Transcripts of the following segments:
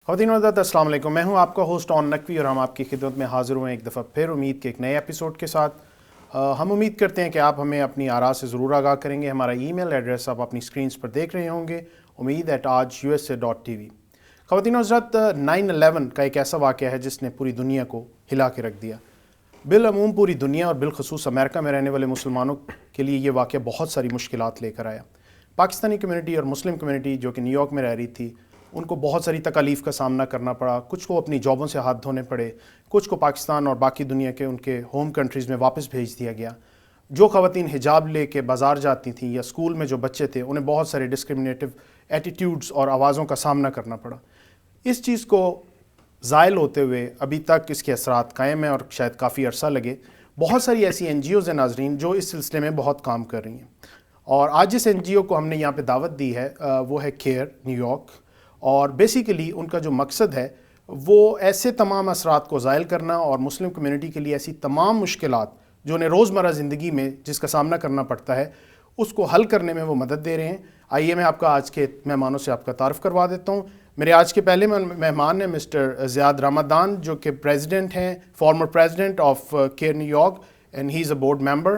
ख़वातीन और हज़रात अस्सलाम वालेकुम। मैं हूं आपका होस्ट ऑन नकवी और हम आपकी खिदमत में हाज़िर हुए एक दफ़ा फिर उम्मीद के एक नए एपिसोड के साथ। हम उम्मीद करते हैं कि आप हमें अपनी आरा से ज़रूर आगाह करेंगे। हमारा ईमेल एड्रेस आप अपनी स्क्रीन पर देख रहे होंगे, umeed@aaj.usa.tv। ख़वातीन और हज़रात, 9/11 का एक ऐसा वाक़या है जिसने पूरी दुनिया को हिला के रख दिया। बिलअमूम पूरी दुनिया और बिलखसूस अमेरिका में रहने वाले मुसलमानों के लिए ये वाक़या बहुत सारी मुश्किलात लेकर आया। पाकिस्तानी कम्यूनिटी और मुस्लिम कम्यूनिटी जो कि न्यूयॉर्क में रह रही थी, उनको बहुत सारी तकालीफ़ का सामना करना पड़ा। कुछ को अपनी जॉबों से हाथ धोने पड़े, कुछ को पाकिस्तान और बाकी दुनिया के उनके होम कंट्रीज़ में वापस भेज दिया गया। जो ख़वातीन हिजाब लेके बाज़ार जाती थीं या स्कूल में जो बच्चे थे, उन्हें बहुत सारे डिस्क्रिमिनेटिव एटीट्यूड्स और आवाज़ों का सामना करना पड़ा। इस चीज़ को ज़ायल होते हुए अभी तक इसके असरात कायम हैं और शायद काफ़ी अरसा लगे। बहुत सारी ऐसी NGOs हैं नाज़रीन जो इस सिलसिले में बहुत काम कर रही हैं, और आज जिस NGO को हमने यहाँ पे दावत दी है वो है केयर न्यूयॉर्क। और बेसिकली उनका जो मकसद है वो ऐसे तमाम असरात को ज़ायल करना और मुस्लिम कम्यूनिटी के लिए ऐसी तमाम मुश्किलात जो उन्हें रोज़मर्रा ज़िंदगी में जिसका सामना करना पड़ता है, उसको हल करने में वो मदद दे रहे हैं। आइए मैं आपका आज के मेहमानों से आपका तारुफ़ करवा देता हूँ। मेरे आज के पहले मेहमान हैं मिस्टर ज़ियाद रमदान, जो कि प्रेसिडेंट हैं, former president of CAIR New York, and he is a board member.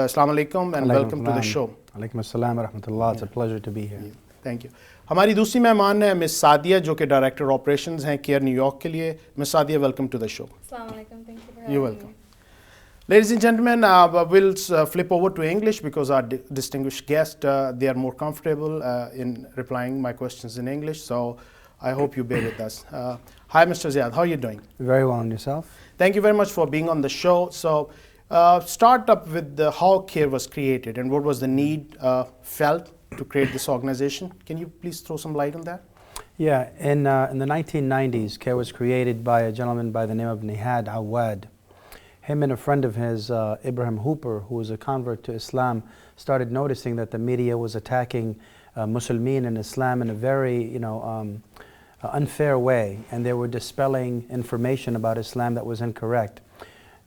अस्सलाम वालेकुम and welcome to the show. वालेकुम अस्सलाम व रहमतुल्लाह। It's a pleasure to be here. Thank you. हमारी दूसरी मेहमान है मिस सादिया, जो कि डायरेक्टर ऑपरेशंस हैं केयर न्यूयॉर्क के लिए। Miss Sadia, welcome to the show. Assalamu alaikum. Thank you for having You're me. welcome. Ladies and gentlemen, we'll flip over to English because our distinguished guests, they are more comfortable in replying my questions in English. So I hope you bear with us. Hi, Mr. Ziad. How are you doing? Very well, and yourself? Thank you very much for being on the show. So start up with how CARE was created and what was the need felt to create this organization. Can you please throw some light on that? Yeah, in the 1990s, CARE was created by a gentleman by the name of Nihad Awad. Him and a friend of his, Ibrahim Hooper, who was a convert to Islam, started noticing that the media was attacking Muslimin and Islam in a very, unfair way, and they were dispelling information about Islam that was incorrect.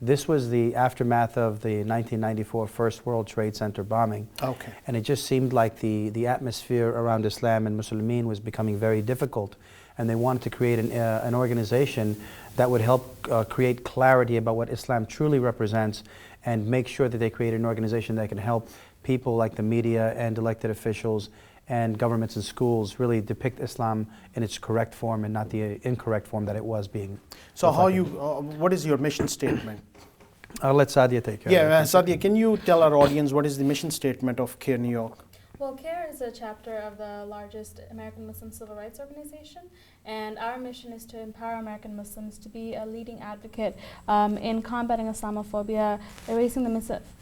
This was the aftermath of the 1994 First World Trade Center bombing. Okay. And it just seemed like the atmosphere around Islam and Muslimin was becoming very difficult. And they wanted to create an organization that would help create clarity about what Islam truly represents, and make sure that they create an organization that can help people like the media and elected officials and governments and schools really depict Islam in its correct form and not the incorrect form that it was being. So what is your mission statement? I'll let Sadia take care of it. Yeah, Sadia, can you tell our audience what is the mission statement of CARE New York? Well, CARE is a chapter of the largest American Muslim civil rights organization, and our mission is to empower American Muslims to be a leading advocate in combating Islamophobia,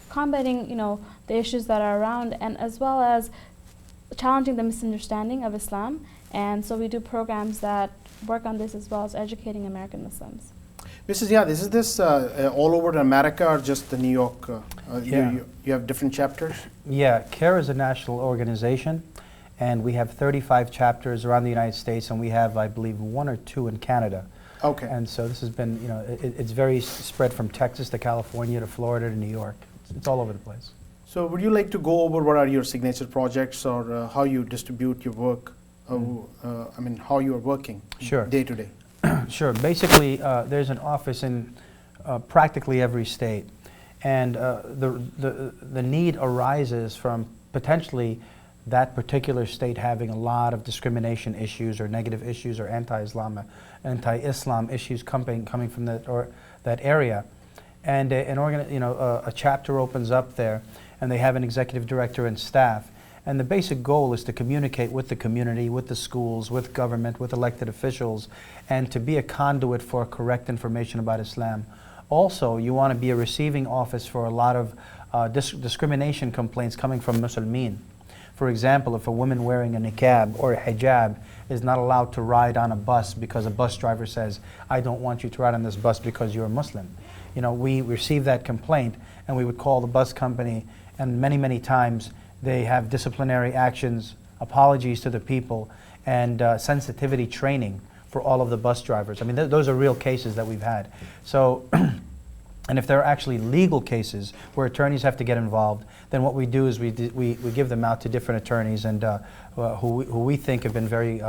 combating the issues that are around, and as well as challenging the misunderstanding of Islam. And so we do programs that work on this, as well as educating American Muslims. Mrs. Yad, is this all over America or just the New York? You have different chapters? Yeah, CARE is a national organization, and we have 35 chapters around the United States, and we have, I believe, 1 or 2 in Canada. Okay. And so this has been, it's very spread from Texas to California to Florida to New York. It's all over the place. So would you like to go over what are your signature projects, or how you distribute your work? How you are working day to day? Sure. Basically, there's an office in practically every state, and the need arises from potentially that particular state having a lot of discrimination issues or negative issues or anti-Islam issues coming from that area, and a chapter opens up there, and they have an executive director and staff. And the basic goal is to communicate with the community, with the schools, with government, with elected officials, and to be a conduit for correct information about Islam. Also, you want to be a receiving office for a lot of discrimination complaints coming from Muslimin. For example, if a woman wearing a niqab or a hijab is not allowed to ride on a bus because a bus driver says, "I don't want you to ride on this bus because you're a Muslim." We receive that complaint, and we would call the bus company, and many times they have disciplinary actions, apologies to the people, and sensitivity training for all of the bus drivers. I mean, those are real cases that we've had. So, and if there are actually legal cases where attorneys have to get involved, then what we do is we give them out to different attorneys, and who we think have been very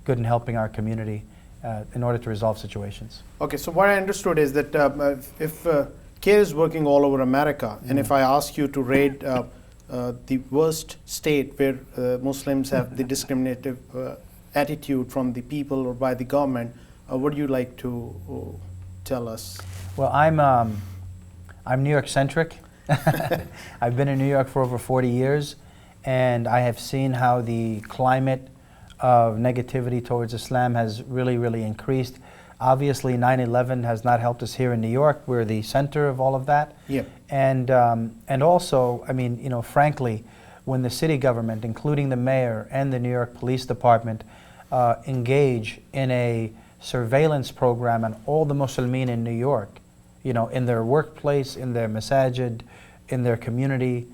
good in helping our community in order to resolve situations. Okay, so what I understood is that if CARE is working all over America, and if I ask you to rate the worst state where Muslims have the discriminative attitude from the people or by the government, what would you like to tell us? Well, I'm New York centric. I've been in New York for over 40 years, and I have seen how the climate of negativity towards Islam has really increased. Obviously, 9/11 has not helped us here in New York. We're the center of all of that. Yep. And also, I mean, you know, frankly, when the city government, including the mayor and the New York Police Department, engage in a surveillance program on all the Muslimin in New York, you know, in their workplace, in their masajid, in their community,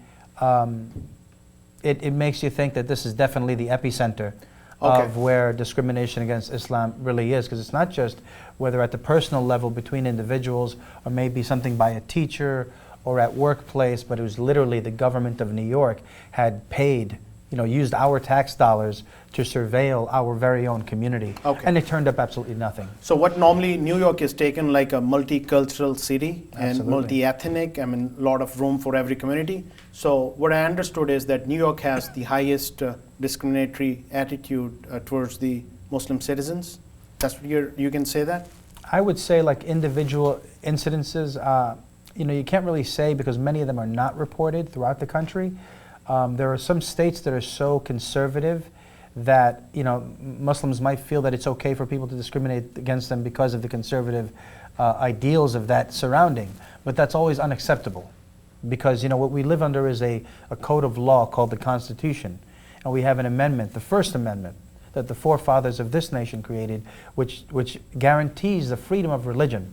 it makes you think that this is definitely the epicenter of where discrimination against Islam really is, because it's not just whether at the personal level between individuals or maybe something by a teacher or at workplace, but it was literally the government of New York had paid, you know, used our tax dollars to surveil our very own community. Okay. And it turned up absolutely nothing. So what normally New York is taken like a multicultural city and Absolutely. multi-ethnic, I mean, a lot of room for every community. So what I understood is that New York has the highest discriminatory attitude towards the Muslim citizens. That's what you can say that? I would say like individual incidences, you know, you can't really say because many of them are not reported throughout the country. There are some states that are so conservative that, you know, Muslims might feel that it's okay for people to discriminate against them because of the conservative ideals of that surrounding. But that's always unacceptable because, you know, what we live under is a code of law called the Constitution. And we have an amendment, the First Amendment, that the forefathers of this nation created, which guarantees the freedom of religion.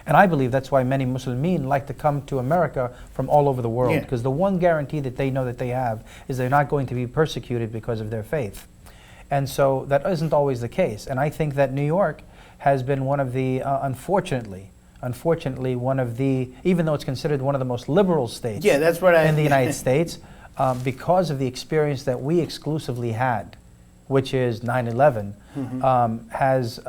And I believe that's why many Muslimin like to come to America from all over the world, because the one guarantee that they know that they have is they're not going to be persecuted because of their faith. And so that isn't always the case. And I think that New York has been one of the, unfortunately, one of the, even though it's considered one of the most liberal states that's what in the United States, because of the experience that we exclusively had, which is 9/11, has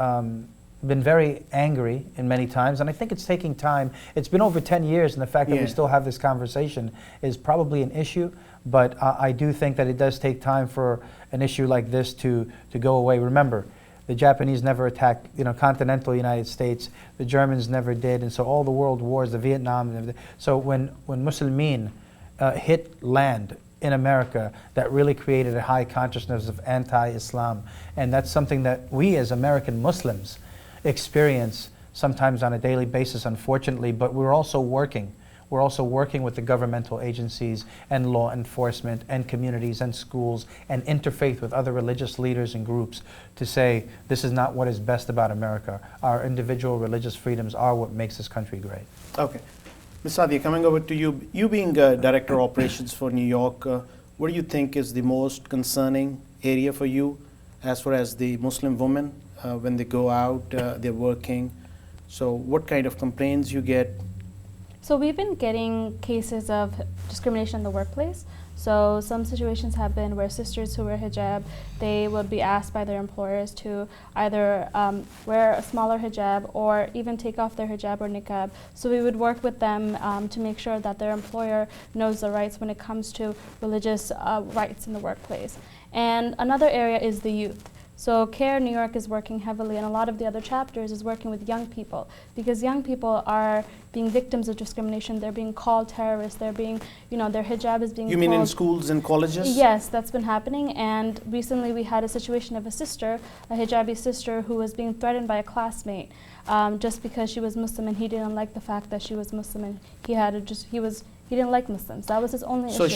been very angry in many times, and I think it's taking time. It's been over 10 years, and the fact that we still have this conversation is probably an issue, but I do think that it does take time for an issue like this to go away. Remember, the Japanese never attacked, you know, continental United States, the Germans never did, and so all the world wars, the Vietnam, so when Muslimin hit land in America, that really created a high consciousness of anti-Islam, and that's something that we as American Muslims experience sometimes on a daily basis, unfortunately, but we're also working with the governmental agencies and law enforcement and communities and schools and interfaith with other religious leaders and groups to say this is not what is best about America. Our individual religious freedoms are what makes this country great. Okay. Ms. Sadia, coming over to you, you being Director of Operations for New York, what do you think is the most concerning area for you as far as the Muslim women when they go out, they're working? So what kind of complaints you get? So we've been getting cases of discrimination in the workplace. So some situations have been where sisters who wear hijab, they would be asked by their employers to either wear a smaller hijab or even take off their hijab or niqab. So we would work with them to make sure that their employer knows the rights when it comes to religious rights in the workplace. And another area is the youth. So CARE New York is working heavily, and a lot of the other chapters is working with young people, because young people are being victims of discrimination. They're being called terrorists. They're being, you know, their hijab is being You mean in schools and colleges? Yes, that's been happening. And recently we had a situation of a sister, a hijabi sister, who was being threatened by a classmate just because she was Muslim, and he didn't like the fact that she was Muslim, and he didn't like Muslims. That was his only issue. So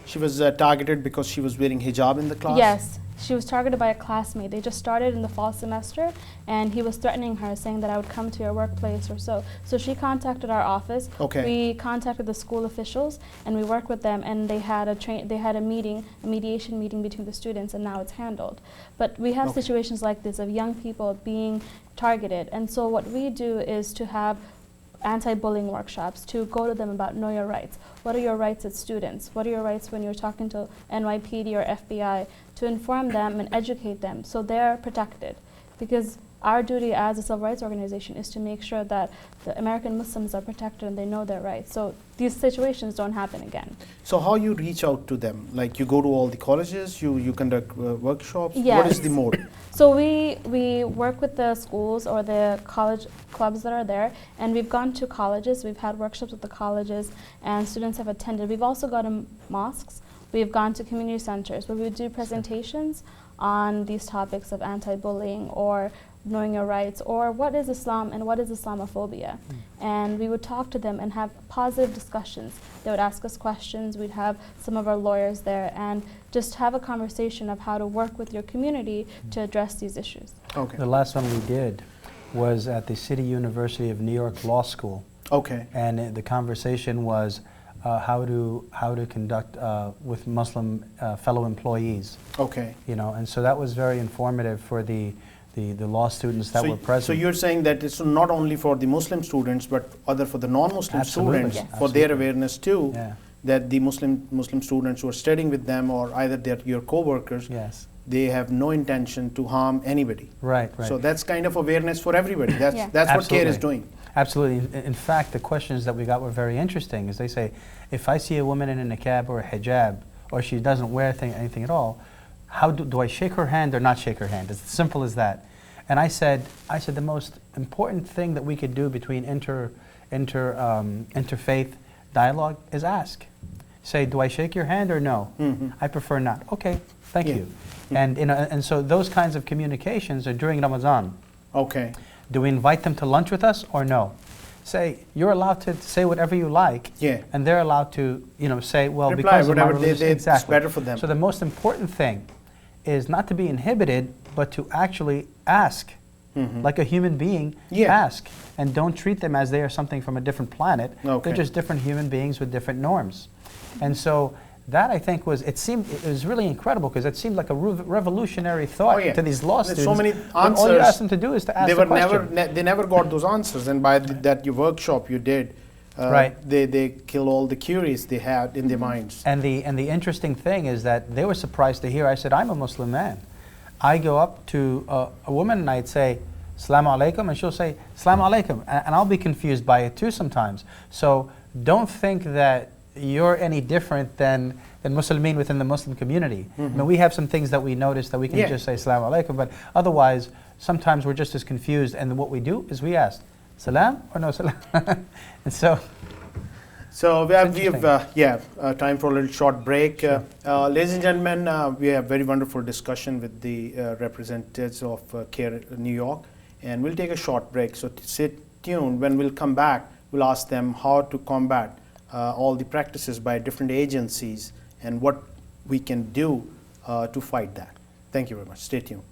she was targeted because she was wearing hijab in the class? Yes, she was targeted by a classmate. They just started in the fall semester, and he was threatening her, saying that I would come to your workplace or so. So she contacted our office. Okay. We contacted the school officials, and we worked with them, and they had a mediation meeting between the students, and now it's handled. But we have situations like this of young people being targeted, and so what we do is to have anti-bullying workshops, to go to them about know your rights. What are your rights as students? What are your rights when you're talking to NYPD or FBI? To inform them and educate them so they're protected. Because our duty as a civil rights organization is to make sure that the American Muslims are protected and they know their rights. So these situations don't happen again. So how you reach out to them? Like you go to all the colleges, you conduct workshops? Yes. What is the mode? So we work with the schools or the college clubs that are there, and we've gone to colleges, we've had workshops with the colleges, and students have attended. We've also gone to mosques, we've gone to community centers where we would do presentations on these topics of anti-bullying or knowing your rights, or what is Islam and what is Islamophobia. And we would talk to them and have positive discussions. They would ask us questions, we'd have some of our lawyers there, and just have a conversation of how to work with your community to address these issues. Okay. The last one we did was at the City University of New York Law School. Okay. And the conversation was how to conduct with Muslim fellow employees. Okay. You know, and so that was very informative for the law students that were present. So you're saying that it's not only for the Muslim students, but other for the non-Muslim Absolutely. students, Yes. for their awareness too, Yeah. that the Muslim students who are studying with them, or either they're your co-workers, Yes. they have no intention to harm anybody. Right. Right. So that's kind of awareness for everybody. That's Yeah. that's what CARE is Absolutely. doing. Absolutely. In fact, the questions that we got were very interesting. As they say, if I see a woman in a niqab or a hijab, or she doesn't wear anything at all, how do I shake her hand or not shake her hand? It's as simple as that. And I said the most important thing that we could do between interfaith dialogue is ask. Say, do I shake your hand or no? Mhm. I prefer not. Okay, thank Yeah. you. And so those kinds of communications are during Ramadan. Okay. Do we invite them to lunch with us or no? Say, you're allowed to say whatever you like, Yeah. and they're allowed to, say, well, Reply because of my whatever religious, it's exactly. better for them. So the most important thing is not to be inhibited, but to actually ask, like a human being. Yeah. Ask, and don't treat them as they are something from a different planet. Okay. They're just different human beings with different norms. And so that, I think, it was really incredible, because it seemed like a revolutionary thought Oh, yeah. to these law There's students. so many But all you answers. ask them to do is to ask They the were question. they never got those answers, and by that your workshop you did, Right. They kill all the queries they had in their minds. And the interesting thing is that they were surprised to hear. I said, I'm a Muslim man. I go up to a woman and I'd say, Assalamu alaikum, and she'll say, Assalamu alaikum, and I'll be confused by it too sometimes. So don't think that you're any different than Muslimin within the Muslim community. I mean, we have some things that we notice that we can Yeah. just say Assalamu alaikum, but otherwise, sometimes we're just as confused, and then what we do is we ask, Salam or no Salam? And so, So we have interesting. time for a little short break. Ladies and gentlemen, we have very wonderful discussion with the representatives of CARE New York, and we'll take a short break. So stay tuned. When we'll come back, we'll ask them how to combat all the practices by different agencies and what we can do to fight that. Thank you very much. Stay tuned.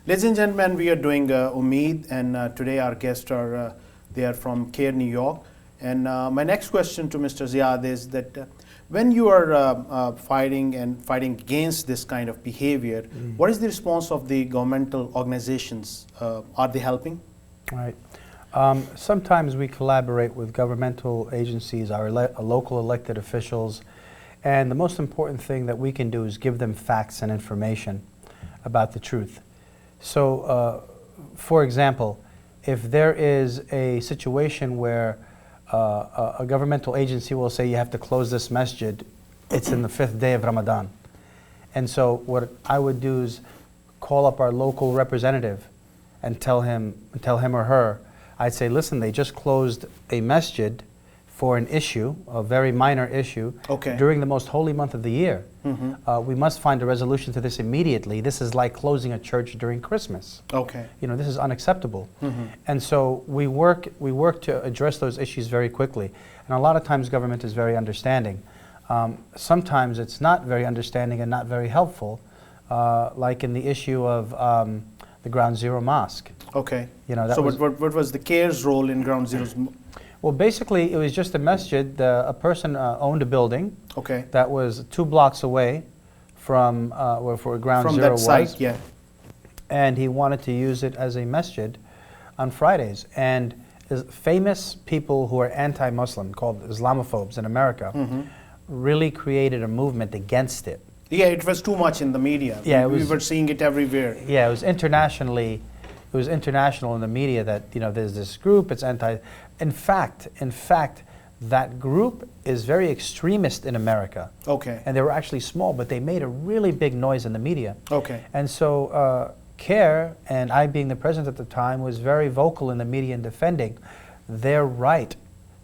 Ladies and gentlemen, we are doing Umeed, and today our guests are they are from CARE New York. And my next question to Mr. Ziad is that when you are fighting against this kind of behavior, what is the response of the governmental organizations? Are they helping? right. Sometimes we collaborate with governmental agencies, our local elected officials, and the most important thing that we can do is give them facts and information about the truth. So, for example, if there is a situation where a governmental agency will say you have to close this masjid, it's in the 5th day of Ramadan. And so what I would do is call up our local representative and tell him or her, I'd say, listen, they just closed a masjid for an issue, a very minor issue, Okay. during the most holy month of the year. We must find a resolution to this immediately. This is like closing a church during Christmas. Okay. This is unacceptable. And so we work to address those issues very quickly. And a lot of times government is very understanding. sometimes it's not very understanding and not very helpful, like in the issue of the Ground Zero Mosque. Okay. You know, that So was, what was the CARE's role in Ground Zero's? well, basically, it was just a masjid. A person owned a building Okay. that was 2 blocks away from where Ground From Zero that site, was, yeah. and he wanted to use it as a masjid on Fridays. And famous people who are anti-Muslim, called Islamophobes in America, really created a movement against it. Yeah, it was too much in the media. Yeah, we were seeing it everywhere. Yeah, it was international in the media that, you know, there's this group, it's anti. In fact, that group is very extremist in America. Okay. And they were actually small, but they made a really big noise in the media. Okay. And so CARE, and I being the president at the time, was very vocal in the media in defending their right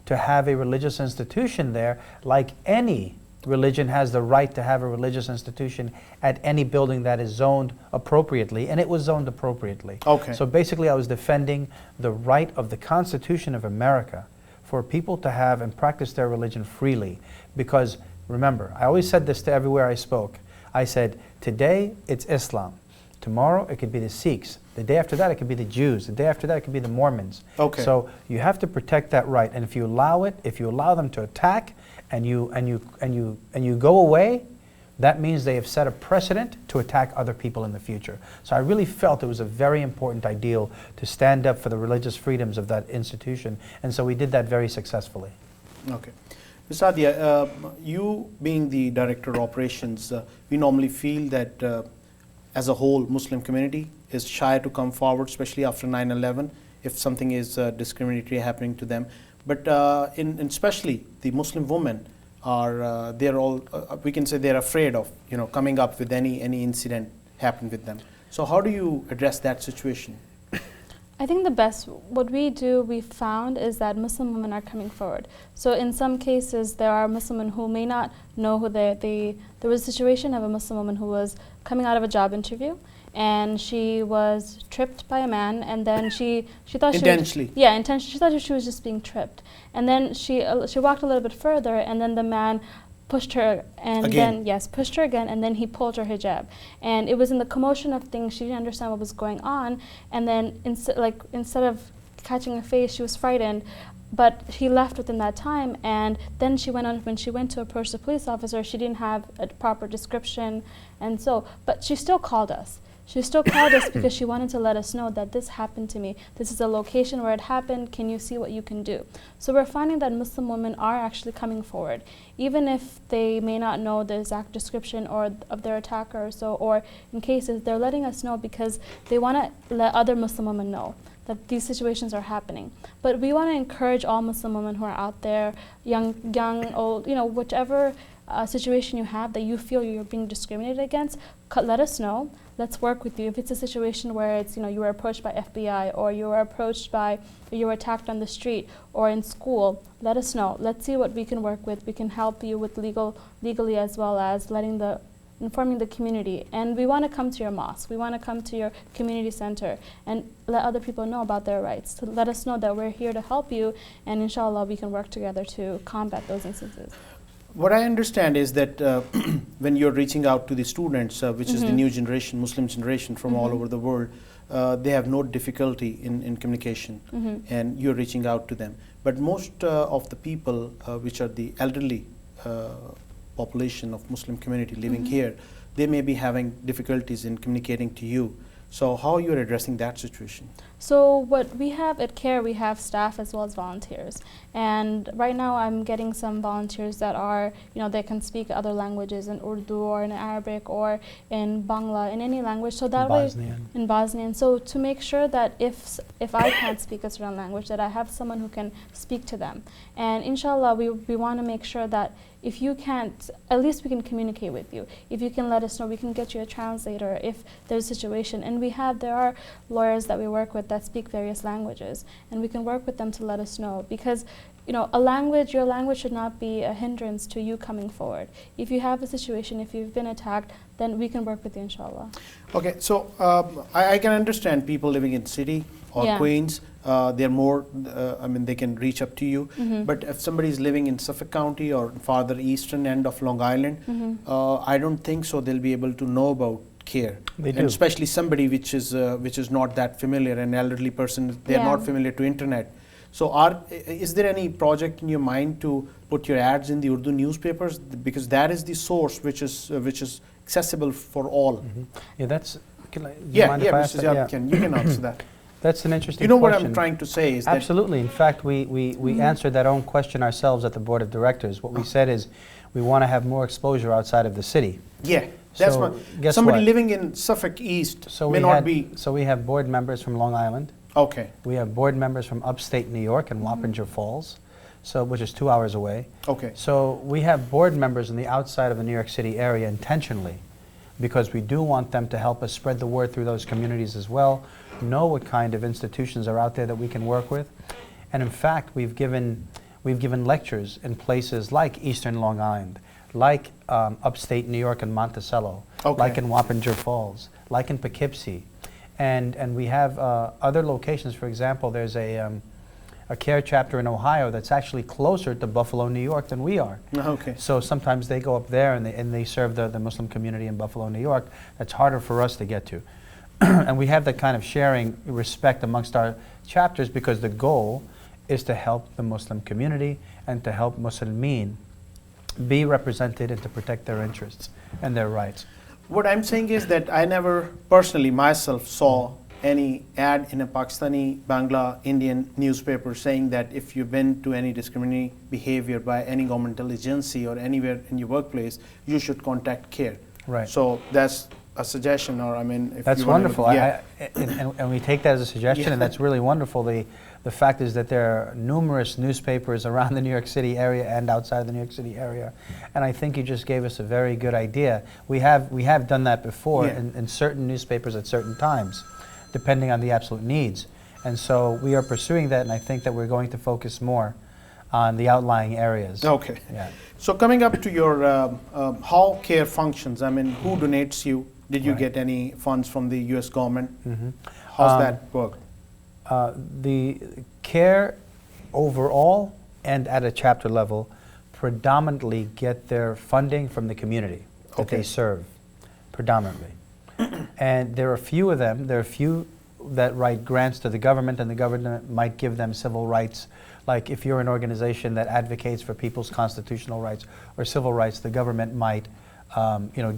to have a religious institution there, like any religion has the right to have a religious institution at any building that is zoned appropriately, and it was zoned appropriately. Okay. So basically I was defending the right of the Constitution of America for people to have and practice their religion freely. Because remember, I always said this to everywhere I spoke. I said, today it's Islam. Tomorrow it could be the Sikhs. The day after that it could be the Jews. The day after that it could be the Mormons. Okay. So you have to protect that right. And if you allow them to attack and you go away, that means they have set a precedent to attack other people in the future. So I really felt it was a very important ideal to stand up for the religious freedoms of that institution. And so we did that very successfully. Okay. Ms. Sadia, you being the Director of Operations, we normally feel that as a whole, Muslim community is shy to come forward, especially after 9/11, if something is discriminatory happening to them. But in especially the Muslim women are, they're all, we can say they're afraid of, you know, coming up with any incident happen with them. So how do you address that situation? I think what we found is that Muslim women are coming forward. So in some cases, there are Muslim women who may not know who there was a situation of a Muslim woman who was coming out of a job interview, and she was tripped by a man, and then she thought Intentionally? Intentionally. She thought she was just being tripped. And then she walked a little bit further, and then the man pushed her pushed her again, and then he pulled her hijab. And it was in the commotion of things, she didn't understand what was going on, and then instead of catching a face, she was frightened. But he left within that time, and then when she went to approach the police officer, she didn't have a proper description, and so, but she still called us. She still called us because she wanted to let us know that this happened to me. This is the location where it happened. Can you see what you can do? So we're finding that Muslim women are actually coming forward, even if they may not know the exact description or of their attacker or so, or in cases, they're letting us know because they want to let other Muslim women know that these situations are happening. But we want to encourage all Muslim women who are out there, young, old, you know, whichever situation you have that you feel you're being discriminated against, let us know. Let's work with you. If it's a situation where it's, you know, you were approached by FBI, or you were you were attacked on the street or in school, let us know. Let's see what we can work with. We can help you with legally, as well as informing the community. And we want to come to your mosque. We want to come to your community center and let other people know about their rights. To let us know that we're here to help you, and inshallah we can work together to combat those instances. What I understand is that when you're reaching out to the students, which is the new generation, Muslim generation from all over the world, they have no difficulty in communication, and you're reaching out to them. But most of the people, which are the elderly population of Muslim community living here, they may be having difficulties in communicating to you. So how you're addressing that situation? So what we have at CARE, we have staff as well as volunteers. And right now I'm getting some volunteers that are, you know, they can speak other languages, in Urdu or in Arabic or in Bangla, in any language. So that way, in Bosnian. So to make sure that if I can't speak a certain language, that I have someone who can speak to them. And inshallah, we want to make sure that if you can't, at least we can communicate with you. If you can let us know, we can get you a translator if there's a situation. And there are lawyers that we work with that speak various languages, and we can work with them to let us know. Because, you know, your language should not be a hindrance to you coming forward. If you have a situation, if you've been attacked, then we can work with you, inshallah. Okay, so I can understand people living in city or Queens, they're more, they can reach up to you. But if somebody is living in Suffolk County or farther eastern end of Long Island, I don't think so they'll be able to know about CARE. They do. And especially somebody which is not that familiar, an elderly person, they're not familiar to internet. So is there any project in your mind to put your ads in the Urdu newspapers? Because that is the source which is accessible for all. Yeah, that's. Can I, Mr. Ziad, you can answer that. That's an interesting You know question. what I'm trying to say is Absolutely. In fact, we answered that own question ourselves at the board of directors. What we said is we want to have more exposure outside of the city. Yeah, that's So, what. guess Somebody what? living in Suffolk East So may we not had, be. So we have board members from Long Island. Okay. We have board members from upstate New York and Wappinger Falls, which is 2 hours away. Okay. So we have board members on the outside of the New York City area intentionally, because we do want them to help us spread the word through those communities as well, know what kind of institutions are out there that we can work with. And in fact, we've given lectures in places like Eastern Long Island, like upstate New York and Monticello, like in Wappinger Falls, like in Poughkeepsie. And we have other locations. For example, there's a CARE chapter in Ohio that's actually closer to Buffalo, New York than we are. Okay. So sometimes they go up there and they serve the Muslim community in Buffalo, New York. That's harder for us to get to. And we have that kind of sharing respect amongst our chapters, because the goal is to help the Muslim community and to help Muslimin be represented and to protect their interests and their rights. What I'm saying is that I never personally myself saw any ad in a Pakistani, Bangla, Indian newspaper saying that if you've been to any discriminatory behavior by any governmental agency or anywhere in your workplace, you should contact CARE. Right. So that's a suggestion, or if that's you want wonderful. to, And we take that as a suggestion, and that's really wonderful. The fact is that there are numerous newspapers around the New York City area and outside the New York City area, and I think you just gave us a very good idea. We have done that before in certain newspapers at certain times, depending on the absolute needs. And so we are pursuing that, and I think that we're going to focus more on the outlying areas. Okay. Yeah. So coming up to your how CARE functions, who donates you? Did you get any funds from the U.S. government? How's that work? The CARE overall and at a chapter level predominantly get their funding from the community that they serve, predominantly. And there are a few of them. There are a few that write grants to the government, and the government might give them civil rights. Like if you're an organization that advocates for people's constitutional rights or civil rights, the government might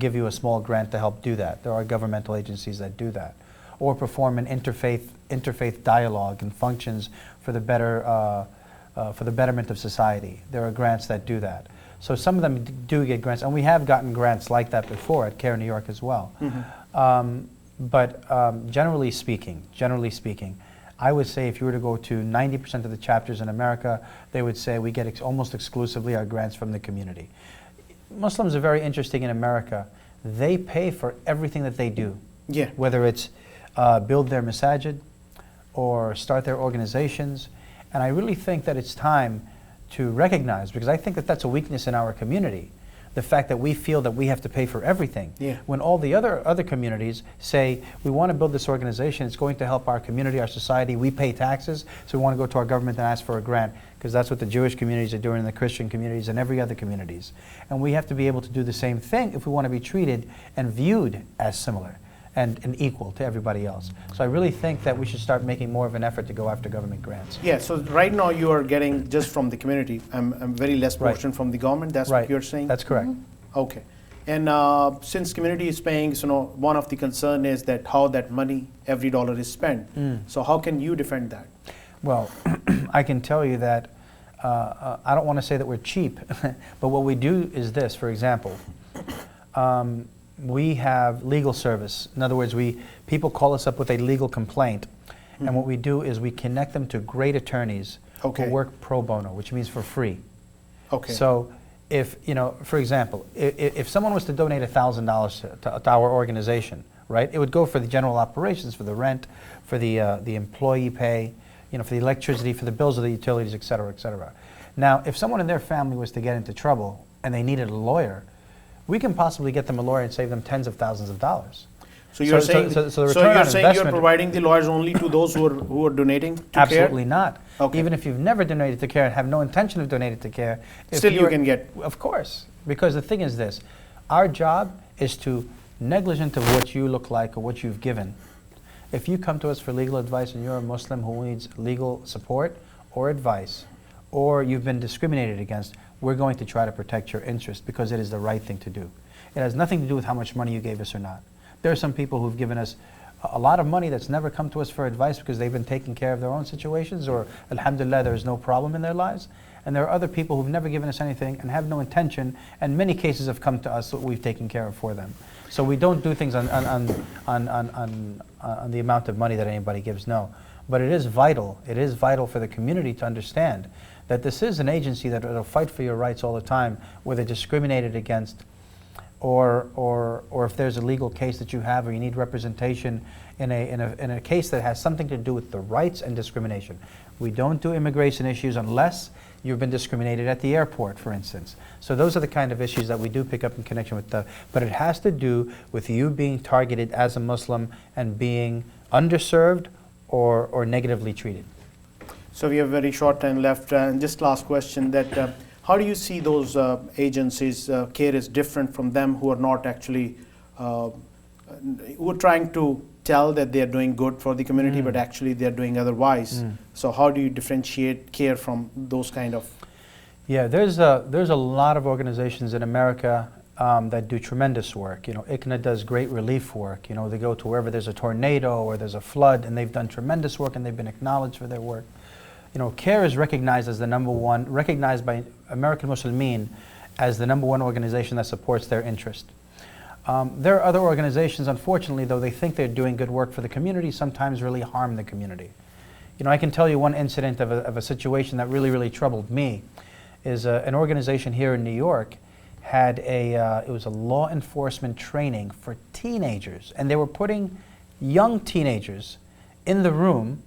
give you a small grant to help do that. There are governmental agencies that do that. Or perform an interfaith dialogue and functions for the betterment of society. There are grants that do that. So some of them do get grants, and we have gotten grants like that before at CARE New York as well. But generally speaking, I would say if you were to go to 90% of the chapters in America, they would say we get almost exclusively our grants from the community. Muslims are very interesting in America. They pay for everything that they do. Yeah. Whether it's build their masajid or start their organizations. And I really think that it's time to recognize, because I think that that's a weakness in our community, the fact that we feel that we have to pay for everything. Yeah. When all the other communities say, we want to build this organization, it's going to help our community, our society, we pay taxes, so we want to go to our government and ask for a grant, because that's what the Jewish communities are doing, and the Christian communities, and every other communities. And we have to be able to do the same thing if we want to be treated and viewed as similar and equal to everybody else. So I really think that we should start making more of an effort to go after government grants. Yeah, so right now you are getting just from the community, very less portion from the government, that's what you're saying? That's correct. Okay. And since community is paying, one of the concern is that how that money, every dollar is spent. So how can you defend that? Well, I can tell you that I don't want to say that we're cheap, but what we do is this, for example. We have legal service. In other words, people call us up with a legal complaint, and what we do is we connect them to great attorneys who work pro bono, which means for free. Okay. So if, for example, if someone was to donate $1,000 to our organization, right, it would go for the general operations, for the rent, for the employee pay, for the electricity, for the bills of the utilities, et cetera, et cetera. Now, if someone in their family was to get into trouble and they needed a lawyer, we can possibly get them a lawyer and save them tens of thousands of dollars. So you're saying, the so return on you're saying you're investment- providing the lawyers only to those who are donating to Absolutely care? not. Okay. Even if you've never donated to care and have no intention of donating to care, if Still you you're- can get. Of course, because the thing is this: our job is to, negligent of what you look like or what you've given. If you come to us for legal advice and you're a Muslim who needs legal support or advice, or you've been discriminated against, we're going to try to protect your interest because it is the right thing to do. It has nothing to do with how much money you gave us or not. There are some people who've given us a lot of money that's never come to us for advice because they've been taking care of their own situations, or alhamdulillah, there's no problem in their lives. And there are other people who've never given us anything and have no intention, and many cases have come to us that we've taken care of for them. So we don't do things on the amount of money that anybody gives, no. But it is vital for the community to understand that this is an agency that will fight for your rights all the time, whether discriminated against, or if there's a legal case that you have, or you need representation in a case that has something to do with the rights and discrimination. We don't do immigration issues unless you've been discriminated at the airport, for instance. So those are the kind of issues that we do pick up in connection with but it has to do with you being targeted as a Muslim and being underserved or negatively treated. So we have very short time left, and just last question: that how do you see those agencies? Care is different from them who are not actually who are trying to tell that they are doing good for the community, but actually they are doing otherwise. So how do you differentiate care from those kind of? Yeah, there's a lot of organizations in America that do tremendous work. You know, ICNA does great relief work. You know, they go to wherever there's a tornado or there's a flood, and they've done tremendous work and they've been acknowledged for their work. You know, CARE is recognized as the recognized by American Muslimin as the #1 organization that supports their interest. There are other organizations, unfortunately, though they think they're doing good work for the community, sometimes really harm the community. You know, I can tell you one incident of a situation that really troubled me. Is an organization here in New York had it was a law enforcement training for teenagers, and they were putting young teenagers in the room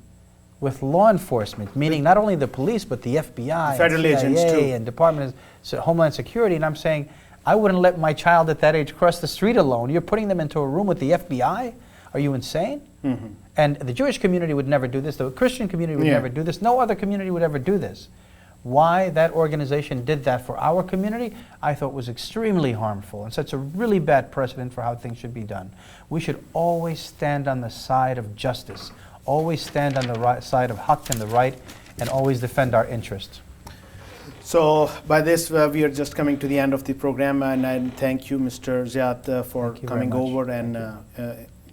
with law enforcement, meaning not only the police, but the FBI, federal agents too, and Department of Homeland Security. And I'm saying, I wouldn't let my child at that age cross the street alone. You're putting them into a room with the FBI? Are you insane? Mm-hmm. And the Jewish community would never do this. The Christian community would never do this. No other community would ever do this. Why that organization did that for our community, I thought was extremely harmful and sets a really bad precedent for how things should be done. We should always stand on the side of justice, always stand on the side of haqq and the right, and always defend our interests. So by this, we are just coming to the end of the program, and I thank you, Mr. Ziad, for coming over and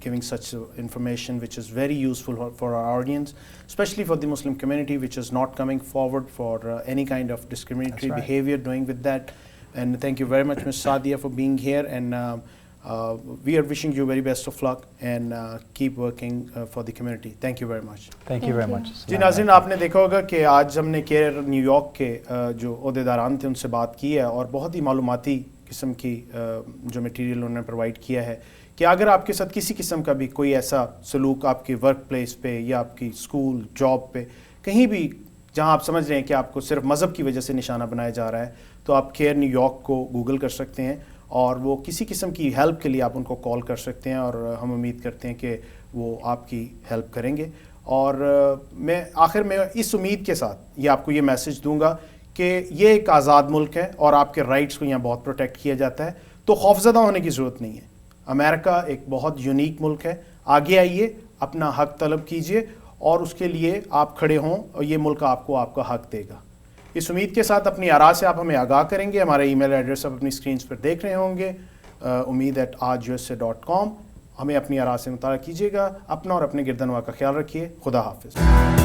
giving such information, which is very useful for our audience, especially for the Muslim community, which is not coming forward for any kind of discriminatory behavior doing with that. And thank you very much, Ms. Sadia, for being here. And we are wishing you very best of luck and keep working for the community. Thank you very much. Thank you very much. जी नाज़रीन, आपने देखा होगा कि आज हमने care New York के जो ओहदेदारान थे उनसे बात की है और बहुत ही मालूमाती किस्म की जो मटेरियल उन्होंने प्रोवाइड किया है कि अगर आपके साथ किसी किस्म का भी कोई ऐसा सलूक आपके वर्क प्लेस पे या आपकी स्कूल जॉब पे कहीं भी जहां आप समझ रहे हैं कि आपको सिर्फ मज़हब की वजह से निशाना बनाया जा रहा है, तो आप केयर न्यूयॉर्क को गूगल कर सकते हैं और वो किसी किस्म की हेल्प के लिए आप उनको कॉल कर सकते हैं और हम उम्मीद करते हैं कि वो आपकी हेल्प करेंगे। और मैं आखिर में इस उम्मीद के साथ ये आपको ये मैसेज दूंगा कि ये एक आज़ाद मुल्क है और आपके राइट्स को यहाँ बहुत प्रोटेक्ट किया जाता है, तो खौफज़दा होने की ज़रूरत नहीं है। अमेरिका एक बहुत यूनिक मुल्क है, आगे आइए, अपना हक तलब कीजिए और उसके लिए आप खड़े हों और ये मुल्क आपको आपका हक देगा। इस उम्मीद के साथ अपनी आरा से आप हमें आगाह करेंगे। हमारा ईमेल एड्रेस आप अपनी स्क्रीन पर देख रहे होंगे, umeed@ajusa.com। हमें अपनी आरा से मुताला कीजिएगा। अपना और अपने गिरदनवा का ख्याल रखिए। खुदा हाफिज़।